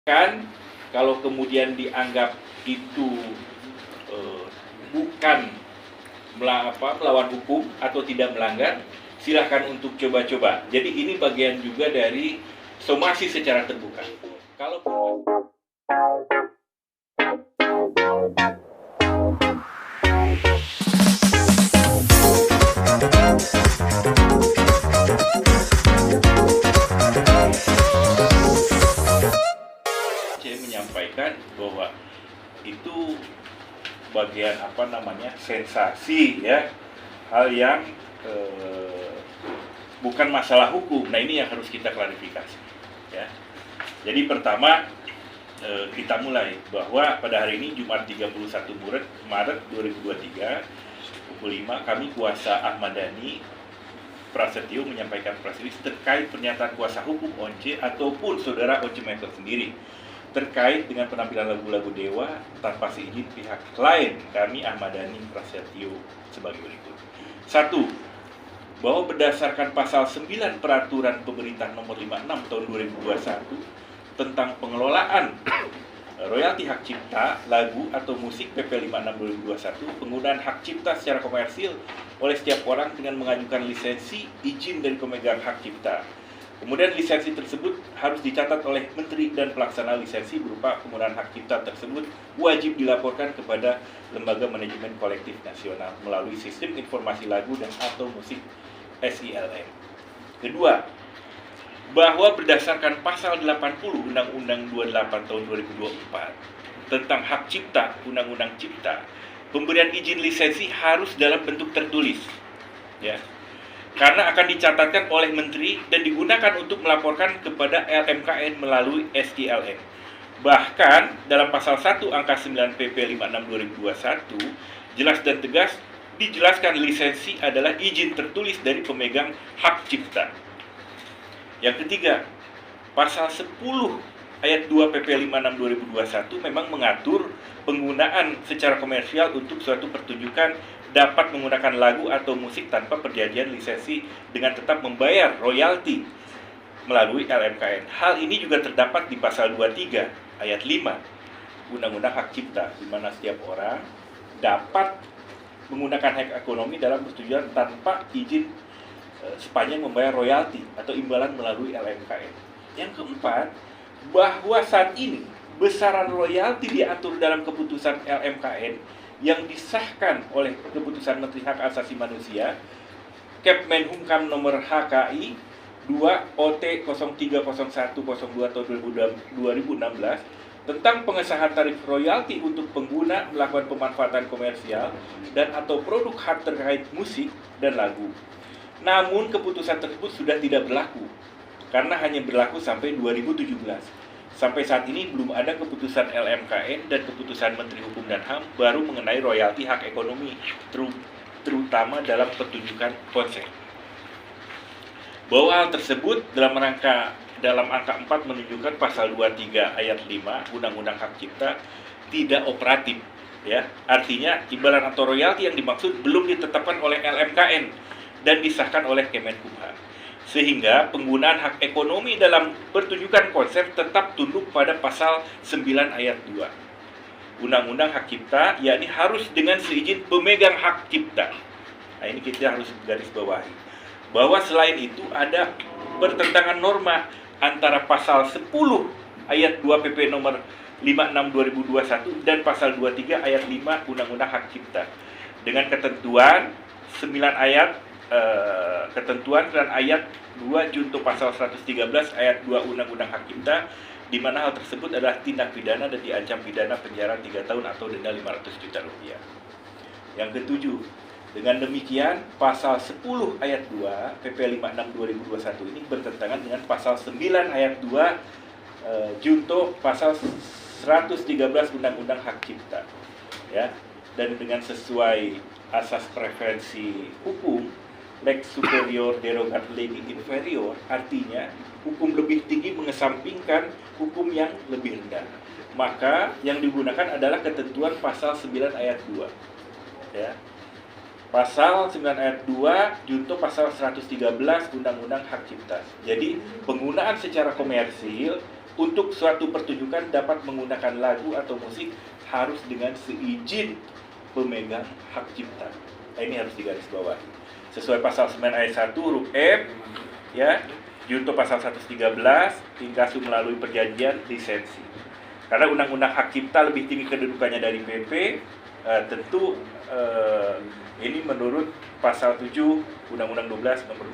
Kan kalau kemudian dianggap itu bukan melawan hukum atau tidak melanggar, silahkan untuk coba-coba. Jadi ini bagian juga dari somasi secara terbuka. Kalau saya menyampaikan bahwa itu bagian sensasi ya, hal yang bukan masalah hukum. Nah ini yang harus kita klarifikasi ya. Jadi pertama kita mulai bahwa pada hari ini Jumat 31 Maret 2023 pukul 5 kami kuasa Ahmad Dhani Prasetyo menyampaikan press release terkait pernyataan kuasa hukum Once ataupun saudara Once Mekel sendiri terkait dengan penampilan lagu-lagu Dewa tanpa seizin pihak lain. Kami Ahmad Dhani Prasetyo sebagai berikut. 1. Bahwa berdasarkan pasal 9 Peraturan Pemerintah Nomor 56 Tahun 2021 tentang pengelolaan royalti hak cipta lagu atau musik PP 56 2021, penggunaan hak cipta secara komersil oleh setiap orang dengan mengajukan lisensi izin dari pemegang hak cipta. Kemudian lisensi tersebut harus dicatat oleh Menteri dan pelaksana lisensi berupa penggunaan hak cipta tersebut wajib dilaporkan kepada Lembaga Manajemen Kolektif Nasional melalui Sistem Informasi Lagu dan atau Musik SILM. Kedua, bahwa berdasarkan pasal 80 Undang-Undang 28 tahun 2024 tentang hak cipta, Undang-Undang Cipta, pemberian izin lisensi harus dalam bentuk tertulis. Ya. Karena akan dicatatkan oleh menteri dan digunakan untuk melaporkan kepada LMKN melalui SILM. Bahkan dalam pasal 1 angka 9 PP 56 2021 jelas dan tegas dijelaskan lisensi adalah izin tertulis dari pemegang hak cipta. Yang ketiga, pasal 10 ayat 2 PP 56 2021 memang mengatur penggunaan secara komersial untuk suatu pertunjukan dapat menggunakan lagu atau musik tanpa perjanjian lisensi dengan tetap membayar royalti melalui LMKN. Hal ini juga terdapat di pasal 23 ayat 5 Undang-Undang Hak Cipta, di mana setiap orang dapat menggunakan hak ekonomi dalam persetujuan tanpa izin sepanjang membayar royalti atau imbalan melalui LMKN. Yang keempat, bahwa saat ini besaran royalti diatur dalam keputusan LMKN yang disahkan oleh keputusan Menteri Hak Asasi Manusia Kepmenkumham nomor HKI 2 OT 030102 tahun 2016 tentang pengesahan tarif royalti untuk pengguna melakukan pemanfaatan komersial dan atau produk hak terkait musik dan lagu. Namun keputusan tersebut sudah tidak berlaku karena hanya berlaku sampai 2017. Sampai saat ini belum ada keputusan LMKN dan keputusan Menteri Hukum dan HAM baru mengenai royalti hak ekonomi, terutama dalam pertunjukan konser. Bahwa hal tersebut dalam angka 4 menunjukkan pasal 23 ayat 5 Undang-Undang Hak Cipta tidak operatif. Ya, artinya imbalan atau royalti yang dimaksud belum ditetapkan oleh LMKN dan disahkan oleh Kemenkumham. Sehingga penggunaan hak ekonomi dalam pertunjukan konser tetap tunduk pada pasal 9 ayat 2 Undang-Undang Hak Cipta, yakni harus dengan seizin pemegang hak cipta. Nah ini kita harus garis bawahi. Bahwa selain itu ada pertentangan norma antara pasal 10 ayat 2 PP nomor 56 2021 dan pasal 23 ayat 5 Undang-Undang Hak Cipta. Dengan ketentuan 9 ayat ketentuan dan ayat 2 junto pasal 113 ayat 2 Undang-Undang Hak Cipta, di mana hal tersebut adalah tindak pidana dan diancam pidana penjara 3 tahun atau denda 500 juta rupiah. Yang ketujuh, dengan demikian pasal 10 ayat 2 PP 56 2021 ini bertentangan dengan pasal 9 ayat 2 junto pasal 113 Undang-Undang Hak Cipta. Ya, dan dengan sesuai asas preferensi hukum lex superior derogat legi inferior, artinya hukum lebih tinggi mengesampingkan hukum yang lebih rendah. Maka yang digunakan adalah ketentuan pasal 9 ayat 2. Ya. Pasal 9 ayat 2 junto pasal 113 Undang-Undang Hak Cipta. Jadi penggunaan secara komersil untuk suatu pertunjukan dapat menggunakan lagu atau musik harus dengan seizin pemegang hak cipta. Ini harus digarisbawahi. Sesuai pasal 9 ayat 1 huruf F, ya, junto pasal 113, inkasu melalui perjanjian lisensi. Karena undang-undang hak cipta lebih tinggi kedudukannya dari PP, tentu ini menurut pasal 7 Undang-Undang 12 nomor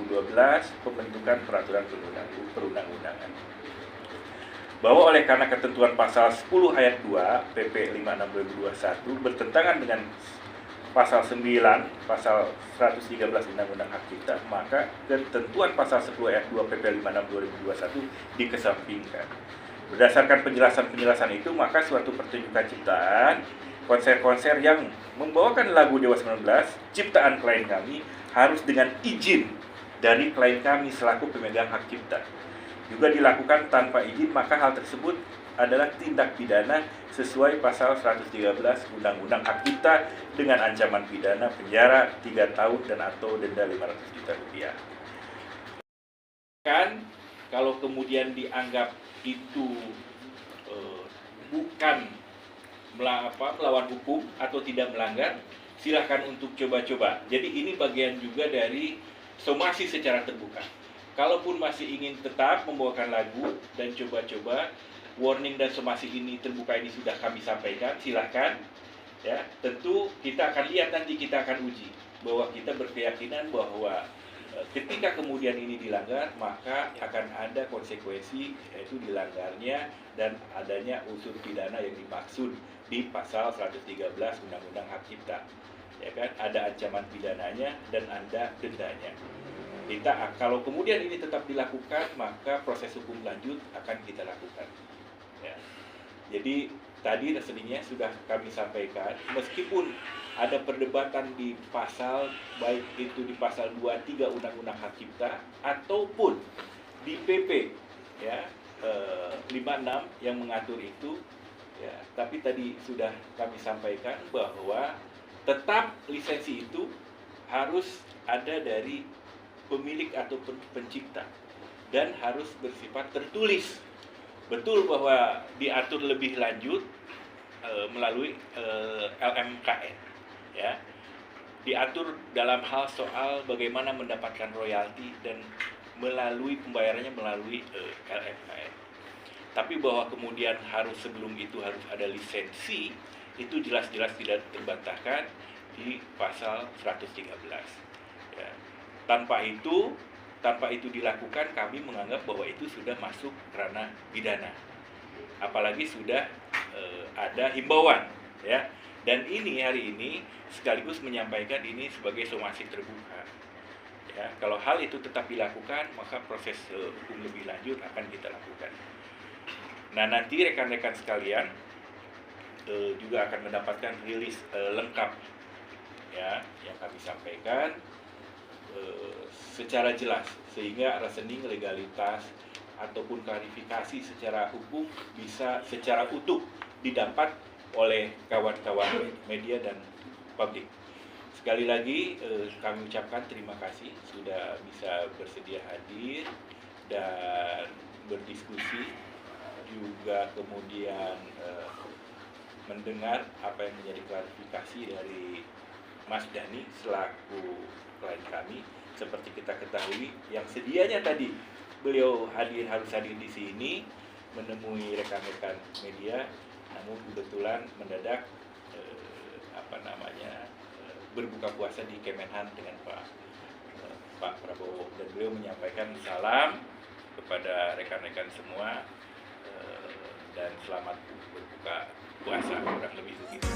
2012 pembentukan peraturan perundang-undangan. Bahwa oleh karena ketentuan pasal 10 ayat 2 PP 56/2021 bertentangan dengan pasal 9, pasal 113 Undang-Undang Hak Cipta, maka ketentuan pasal 10 ayat 2 PP 56/2021 dikesampingkan. Berdasarkan penjelasan-penjelasan itu, maka suatu pertunjukan ciptaan, konser-konser yang membawakan lagu Dewa 19, ciptaan klien kami, harus dengan izin dari klien kami selaku pemegang hak cipta. Juga dilakukan tanpa izin, maka hal tersebut adalah tindak pidana sesuai pasal 113 Undang-Undang Hak Cipta dengan ancaman pidana penjara 3 tahun dan atau denda 500 juta rupiah. Kan kalau kemudian dianggap itu bukan melawan hukum atau tidak melanggar, silahkan untuk coba-coba. Jadi ini bagian juga dari somasi secara terbuka. Kalaupun masih ingin tetap membawakan lagu dan coba-coba, warning dan somasi ini terbuka ini sudah kami sampaikan, silahkan. Ya, tentu kita akan lihat nanti, kita akan uji bahwa kita berkeyakinan bahwa ketika kemudian ini dilanggar, maka akan ada konsekuensi, yaitu dilanggarnya dan adanya unsur pidana yang dimaksud di pasal 113 Undang-Undang Hak Cipta. Ya kan, ada ancaman pidananya dan ada dendanya. Kalau kemudian ini tetap dilakukan, maka proses hukum lanjut akan kita lakukan. Ya. Jadi tadi resminya sudah kami sampaikan, meskipun ada perdebatan di pasal, baik itu di pasal 23 Undang-Undang Hak Cipta ataupun di PP ya 56 yang mengatur itu, ya, tapi tadi sudah kami sampaikan bahwa tetap lisensi itu harus ada dari pemilik ataupun pencipta dan harus bersifat tertulis. Betul bahwa diatur lebih lanjut melalui LMKN, ya, diatur dalam hal soal bagaimana mendapatkan royalti dan melalui pembayarannya melalui LMKN. Tapi bahwa kemudian harus sebelum itu harus ada lisensi, itu jelas-jelas tidak terbantahkan di pasal 113. Ya. Tanpa itu dilakukan, kami menganggap bahwa itu sudah masuk ranah pidana. Apalagi sudah ada himbauan, ya. Dan ini hari ini sekaligus menyampaikan ini sebagai somasi terbuka. Ya, kalau hal itu tetap dilakukan, maka proses hukum lebih lanjut akan kita lakukan. Nah, nanti rekan-rekan sekalian juga akan mendapatkan rilis lengkap, ya, yang kami sampaikan secara jelas, sehingga rekening legalitas ataupun klarifikasi secara hukum bisa secara utuh didapat oleh kawan-kawan media dan publik. Sekali lagi kami ucapkan terima kasih sudah bisa bersedia hadir dan berdiskusi, juga kemudian mendengar apa yang menjadi klarifikasi dari Mas Dhani selaku klien kami. Seperti kita ketahui, yang sedianya tadi beliau harus hadir di sini menemui rekan-rekan media, namun kebetulan mendadak berbuka puasa di Kemenhan dengan Pak Prabowo, dan beliau menyampaikan salam kepada rekan-rekan semua dan selamat berbuka puasa, kurang lebih begitu.